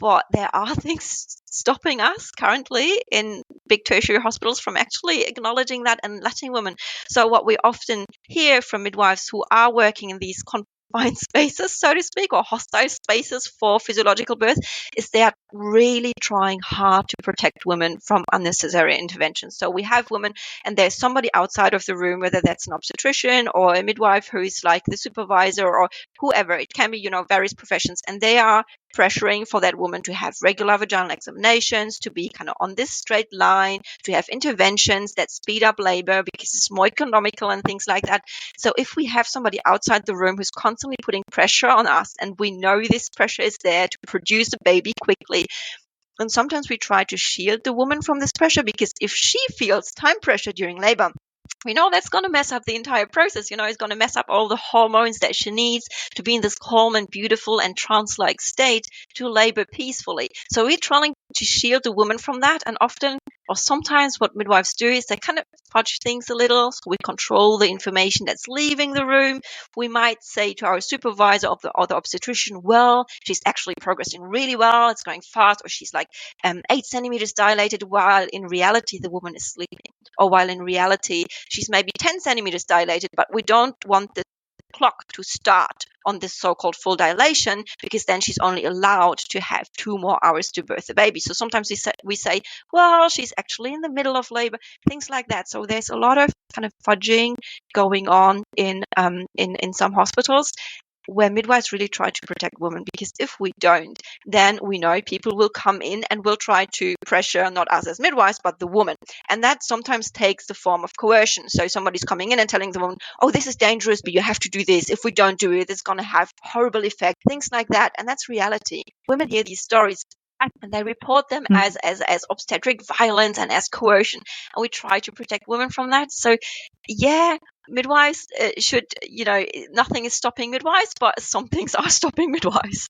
But there are things stopping us currently in big tertiary hospitals from actually acknowledging that and letting women. So what we often hear from midwives who are working in these confined spaces, so to speak, or hostile spaces for physiological birth, is they are really trying hard to protect women from unnecessary intervention. So we have women and there's somebody outside of the room, whether that's an obstetrician or a midwife who's like the supervisor or whoever. It can be, various professions, and they are pressuring for that woman to have regular vaginal examinations, to be kind of on this straight line, to have interventions that speed up labor because it's more economical and things like that. So if we have somebody outside the room who's constantly putting pressure on us, and we know this pressure is there to produce a baby quickly, and sometimes we try to shield the woman from this pressure, because if she feels time pressure during labor, we know that's going to mess up the entire process. It's going to mess up all the hormones that she needs to be in this calm and beautiful and trance-like state to labor peacefully. So we're trying to shield the woman from that. And often, or sometimes, what midwives do is they kind of fudge things a little. So we control the information that's leaving the room. We might say to our supervisor or the obstetrician, well, she's actually progressing really well. It's going fast. Or she's like 8 centimeters dilated, while in reality, the woman is sleeping. Or while in reality, she's maybe 10 centimeters dilated, but we don't want the clock to start on this so-called full dilation, because then she's only allowed to have 2 more hours to birth the baby. So sometimes we say, well, she's actually in the middle of labor, things like that. So there's a lot of kind of fudging going on in some hospitals, where midwives really try to protect women, because if we don't, then we know people will come in and will try to pressure not us as midwives, but the woman. And that sometimes takes the form of coercion. So somebody's coming in and telling the woman, oh, this is dangerous, but you have to do this. If we don't do it, it's going to have horrible effect, things like that. And that's reality. Women hear these stories and they report them as obstetric violence and as coercion. And we try to protect women from that. So, yeah, midwives should, nothing is stopping midwives, but some things are stopping midwives.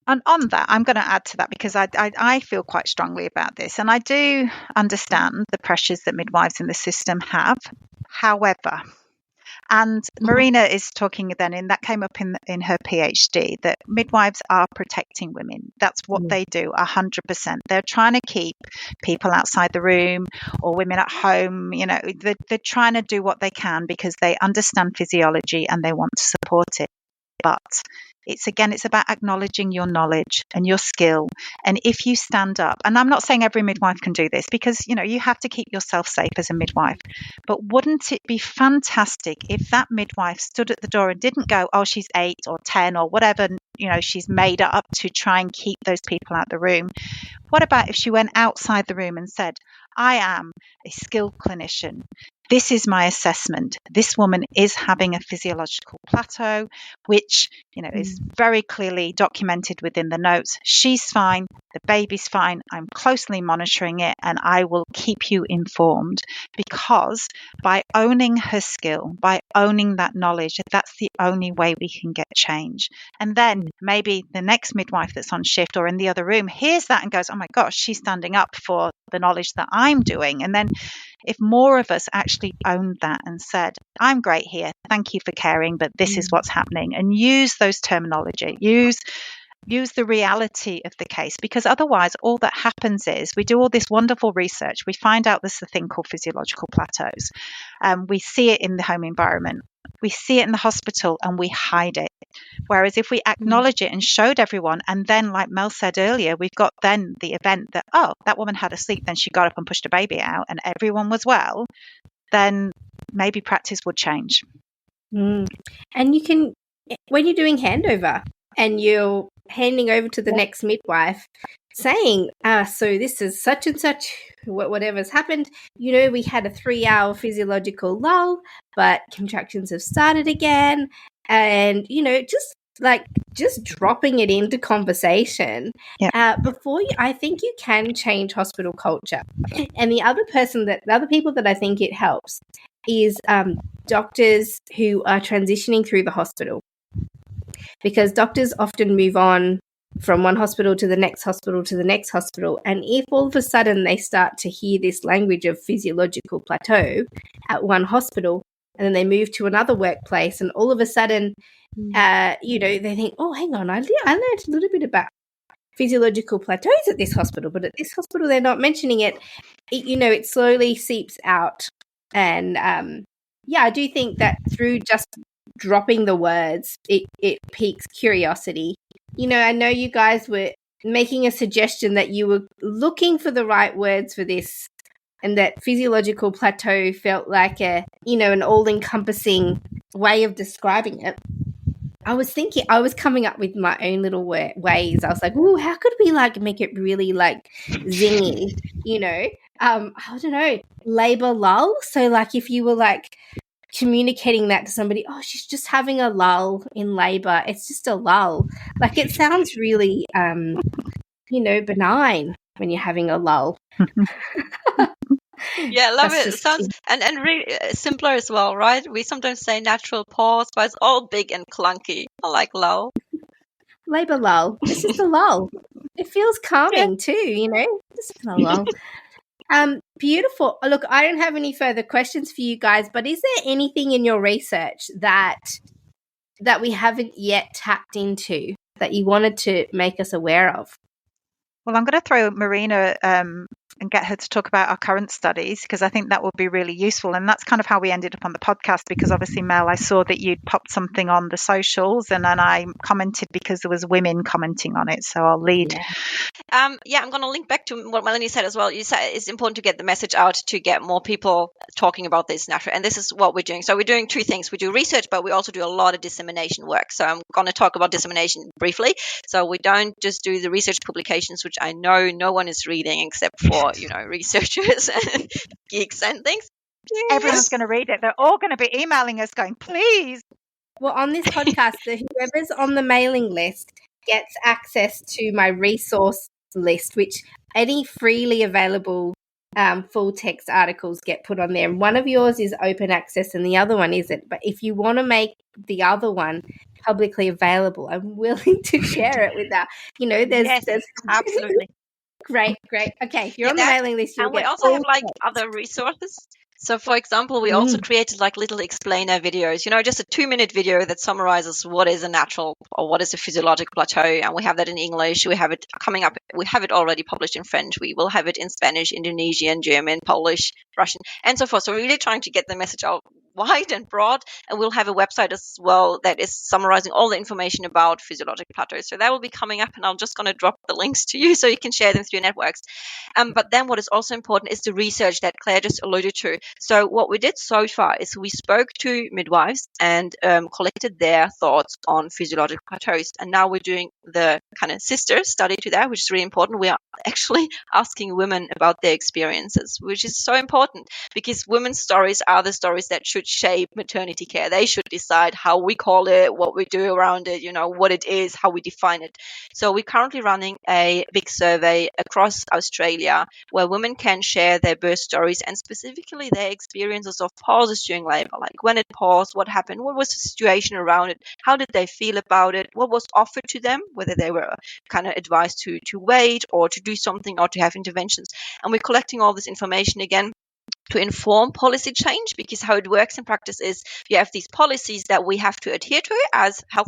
And on that, I'm going to add to that, because I feel quite strongly about this. And I do understand the pressures that midwives in the system have. However, and Marina is talking then, and that came up in her PhD, that midwives are protecting women. That's what they do, 100%. They're trying to keep people outside the room or women at home. They're trying to do what they can because they understand physiology and they want to support it. But it's about acknowledging your knowledge and your skill. And if you stand up, and I'm not saying every midwife can do this, because, you have to keep yourself safe as a midwife. But wouldn't it be fantastic if that midwife stood at the door and didn't go, oh, she's 8 or 10 or whatever, she's made up to try and keep those people out the room? What about if she went outside the room and said, I am a skilled clinician. This is my assessment. This woman is having a physiological plateau, which, is very clearly documented within the notes. She's fine. The baby's fine. I'm closely monitoring it, and I will keep you informed. Because by owning her skill, by owning that knowledge, that's the only way we can get change. And then maybe the next midwife that's on shift or in the other room hears that and goes, oh my gosh, she's standing up for the knowledge that I'm doing. And then if more of us actually owned that and said, I'm great here, thank you for caring, but this is what's happening, and use those terminology, use the reality of the case, because otherwise all that happens is we do all this wonderful research, we find out there's a thing called physiological plateaus, we see it in the home environment, we see it in the hospital, and we hide it. Whereas if we acknowledge it and showed everyone, and then, like Mel said earlier, we've got then the event that, oh, that woman had a sleep, then she got up and pushed a baby out and everyone was well, then maybe practice would change. And you can, when you're doing handover and you're handing over to the next midwife, saying, so this is such and such, whatever's happened, we had a 3-hour physiological lull, but contractions have started again. And, just dropping it into conversation before I think you can change hospital culture. And the other people that I think it helps is doctors who are transitioning through the hospital, because doctors often move on from one hospital to the next hospital to the next hospital. And if all of a sudden they start to hear this language of physiological plateau at one hospital, and then they move to another workplace, and all of a sudden, they think, oh, hang on, I learned a little bit about physiological plateaus at this hospital, but at this hospital they're not mentioning it. It slowly seeps out. And I do think that through just dropping the words, it piques curiosity. I know you guys were making a suggestion that you were looking for the right words for this, and that physiological plateau felt like an all-encompassing way of describing it. I was coming up with my own little ways. I was like, "Ooh, how could we make it really zingy?" I don't know, labor lull. So if you were communicating that to somebody, oh, she's just having a lull in labor. It's just a lull. It sounds really, benign when you're having a lull. Yeah, love it. It sounds and really simpler as well, right? We sometimes say natural pause, but it's all big and clunky. I like lull. Labor lull. It's just a lull. It feels calming too, just a lull. Beautiful. Look, I don't have any further questions for you guys, but is there anything in your research that we haven't yet tapped into that you wanted to make us aware of? Well, I'm going to throw Marina and get her to talk about our current studies, because I think that would be really useful. And that's kind of how we ended up on the podcast, because obviously, Mel, I saw that you'd popped something on the socials, and then I commented because there was women commenting on it. So I'll lead. I'm going to link back to what Melanie said as well. You said it's important to get the message out to get more people talking about this naturally. And this is what we're doing. So we're doing two things. We do research, but we also do a lot of dissemination work. So I'm going to talk about dissemination briefly. So we don't just do the research publications, which I know no one is reading except for, researchers and geeks and things. Everyone's going to read it. They're all going to be emailing us going, please. Well, on this podcast, whoever's on the mailing list gets access to my resource list, which any freely available full text articles get put on there. And one of yours is open access and the other one isn't. But if you want to make the other one publicly available, I'm willing to share it with that. There's absolutely. Great. Okay, if you're on the mailing list, you'll get. And we also have other resources. So, for example, we also created little explainer videos, just a 2-minute video that summarizes what is a natural or what is a physiological plateau. And we have that in English. We have it coming up. We have it already published in French. We will have it in Spanish, Indonesian, German, Polish, Russian, and so forth. So we're really trying to get the message out wide and broad. And we'll have a website as well that is summarizing all the information about physiological plateaus. So that will be coming up, and I'm just going to drop the links to you so you can share them through your networks. But then what is also important is the research that Claire just alluded to. So what we did so far is we spoke to midwives and collected their thoughts on physiological plateaus. And now we're doing the kind of sister study to that, which is really important. We are actually asking women about their experiences, which is so important because women's stories are the stories that should shape maternity care. They should decide how we call it, what we do around it, what it is, how we define it. So we're currently running a big survey across Australia where women can share their birth stories and specifically their experiences of pauses during labor, like when it paused, what happened, what was the situation around it, how did they feel about it, what was offered to them, whether they were kind of advised to wait or to do something or to have interventions. And we're collecting all this information again to inform policy change, because how it works in practice is you have these policies that we have to adhere to as health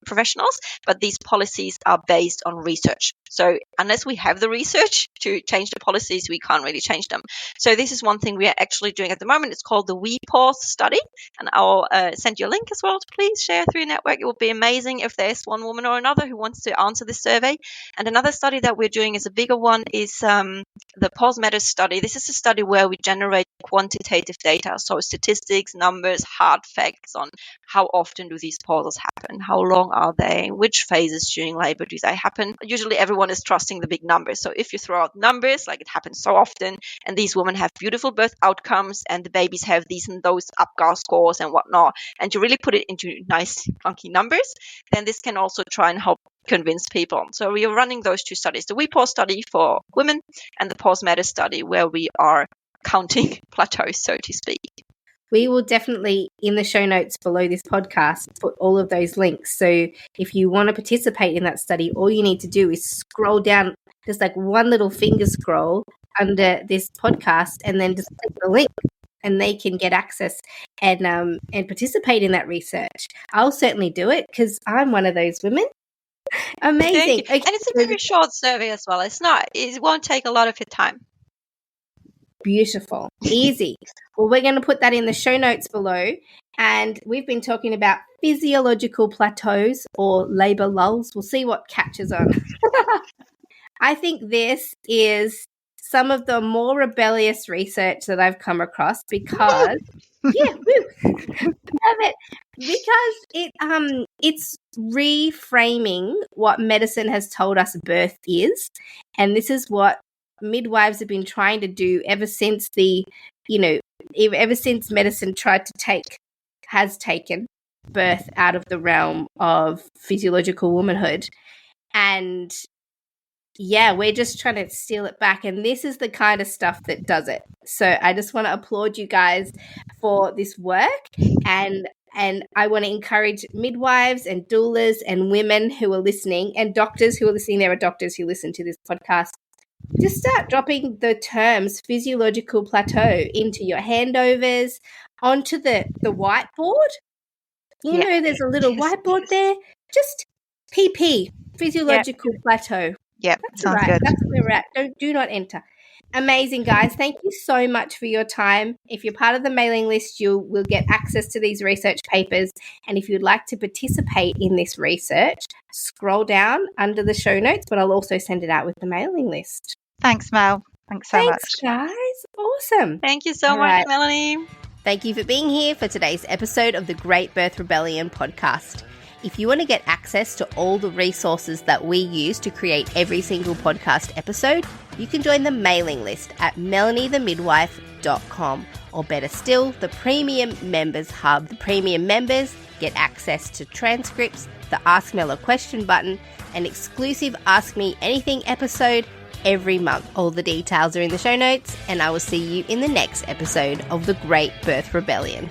professionals, but these policies are based on research. So unless we have the research to change the policies, we can't really change them. So this is one thing we are actually doing at the moment. It's called the We Pause study, and I'll send you a link as well to please share through your network. It would be amazing if there's one woman or another who wants to answer this survey. And another study that we're doing is a bigger one, is the Pause Matters study. This is a study where we generate quantitative data, so statistics, numbers, hard facts on how often do these pauses happen, how long are they, which phases during labor do they happen. Usually everyone is trusting the big numbers, so if you throw out numbers like it happens so often and these women have beautiful birth outcomes and the babies have these and those UPGAR scores and whatnot, and you really put it into nice funky numbers, then this can also try and help convince people. So we are running those two studies, the We Pause study for women and the Pause Matters study where we are counting plateaus, so to speak. We will definitely, in the show notes below this podcast, put all of those links. So if you want to participate in that study, all you need to do is scroll down, just like one little finger scroll under this podcast, and then just click the link, and they can get access and participate in that research. I'll certainly do it because I'm one of those women. Amazing. Okay. And it's a very short survey as well. It won't take a lot of your time. Beautiful. Easy. Well, we're going to put that in the show notes below. And we've been talking about physiological plateaus or labour lulls. We'll see what catches on. I think this is some of the more rebellious research that I've come across because it's reframing what medicine has told us birth is, and this is what midwives have been trying to do ever since ever since medicine has taken birth out of the realm of physiological womanhood. And we're just trying to steal it back. And this is the kind of stuff that does it. So I just want to applaud you guys for this work. And I want to encourage midwives and doulas and women who are listening and doctors who are listening. There are doctors who listen to this podcast. Just start dropping the terms physiological plateau into your handovers, onto the whiteboard. You know, there's a little whiteboard there. Just PP, physiological plateau. Yep, sounds good. That's where we're at. Do not enter. Amazing, guys. Thank you so much for your time. If you're part of the mailing list, you will get access to these research papers. And if you'd like to participate in this research, scroll down under the show notes, but I'll also send it out with the mailing list. Thanks, Mel. Thanks so much. Guys. Awesome. Thank you so much, Melanie. Thank you for being here for today's episode of the Great Birth Rebellion podcast. If you want to get access to all the resources that we use to create every single podcast episode, you can join the mailing list at melaniethemidwife.com, or better still, the Premium Members Hub. The Premium members get access to transcripts, the Ask Mel a Question button, an exclusive Ask Me Anything episode every month. All the details are in the show notes, and I will see you in the next episode of the Great Birth Rebellion.